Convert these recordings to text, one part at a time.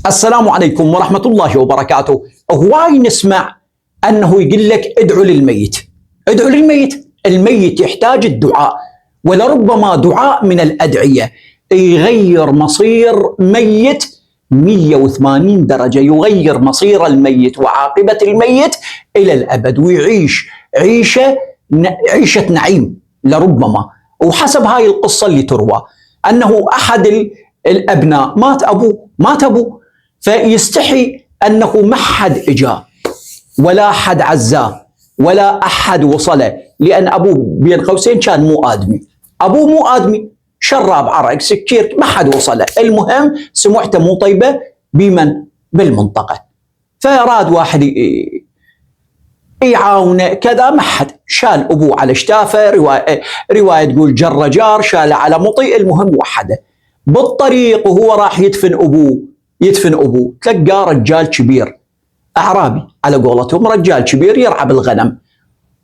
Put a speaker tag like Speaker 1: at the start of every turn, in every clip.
Speaker 1: السلام عليكم ورحمة الله وبركاته. هواي نسمع أنه يقول لك ادعوا للميت، ادعوا للميت. الميت يحتاج الدعاء، ولربما دعاء من الأدعية يغير مصير ميت 180 درجة، يغير مصير الميت وعاقبة الميت إلى الأبد، ويعيش عيشة نعيم لربما. وحسب هاي القصة اللي تروى أنه أحد الأبناء مات أبوه، فيستحي أنه ما حد إجاه ولا حد عزاه ولا أحد وصله، لأن أبوه بين قوسين كان مو آدمي، أبوه مو آدمي، شراب عرق سكير، ما حد وصله. المهم سمعته مو طيبة بمن؟ بالمنطقة، فأراد واحد يعاونه كذا، ما حد. شال أبوه على اشتافه، رواية تقول جر جار، شال على مطيء، المهم وحده. بالطريق وهو راح يدفن أبوه تلقى رجال كبير أعرابي على قولتهم، رجال كبير يرعى بالغنم.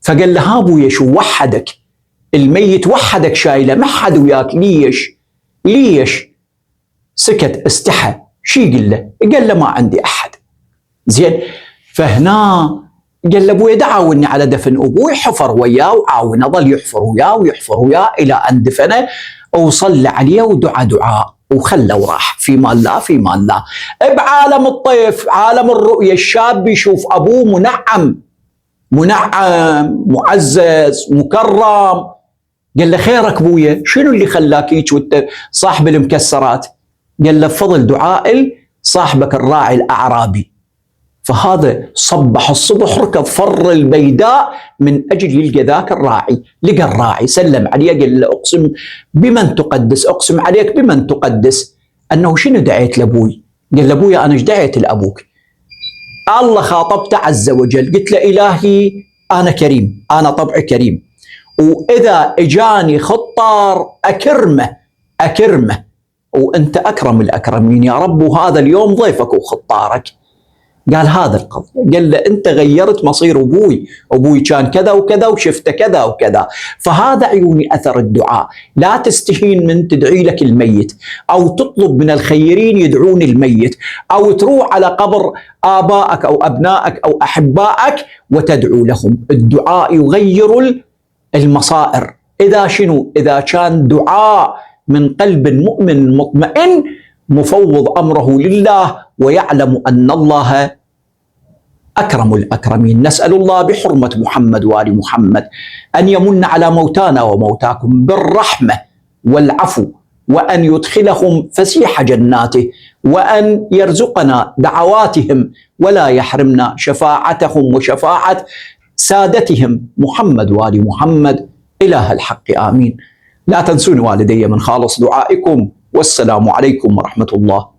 Speaker 1: فقال له ها أبويا شو وحدك؟ الميت وحدك شايله، ما حد وياك، ليش؟ سكت، استحى. شي قال له ما عندي أحد. زين، فهنا قال له أبويا دعاوني على دفن أبوي، حفر وياه وعاونه، ظل يحفر وياه إلى أن دفنه، وصلى عليه ودعا دعاء وخلى وراح في مال الله. بعالم الطيف، عالم الرؤية، الشاب يشوف أبوه منعم معزز مكرم. قال له خيرك بويا، شنو اللي خلاك هيك وانت صاحب المكسرات؟ قال له بفضل دعاء صاحبك الراعي الأعرابي. فهذا صبح الصبح ركض فر البيداء من أجل يلقى ذاك الراعي. لقى الراعي، سلم عليه، قال له أقسم بمن تقدس، أقسم عليك بمن تقدس أنه شنو دعيت لأبوي؟ قال له أبويا أنا ايش دعيت لأبوك؟ الله خاطبته عز وجل، قلت له إلهي أنا كريم، أنا طبعي كريم، وإذا إجاني خطار أكرمه، وأنت أكرم الأكرمين يا رب، وهذا اليوم ضيفك وخطارك. قال هذا القضية. قال له أنت غيرت مصير أبوي كان كذا وكذا وشفته كذا وكذا. فهذا عيوني أثر الدعاء. لا تستهين من تدعي لك الميت، أو تطلب من الخيرين يدعون الميت، أو تروح على قبر آبائك أو أبنائك أو أحبائك وتدعو لهم. الدعاء يغير المصائر. إذا كان دعاء من قلب مؤمن مطمئن مفوض أمره لله، ويعلم أن الله أكرم الأكرمين. نسأل الله بحرمة محمد وآل محمد أن يمن على موتانا وموتاكم بالرحمة والعفو، وأن يدخلهم فسيح جناته، وأن يرزقنا دعواتهم، ولا يحرمنا شفاعتهم وشفاعة سادتهم محمد وآل محمد إله الحق آمين. لا تنسون والدي من خالص دعائكم، والسلام عليكم ورحمة الله.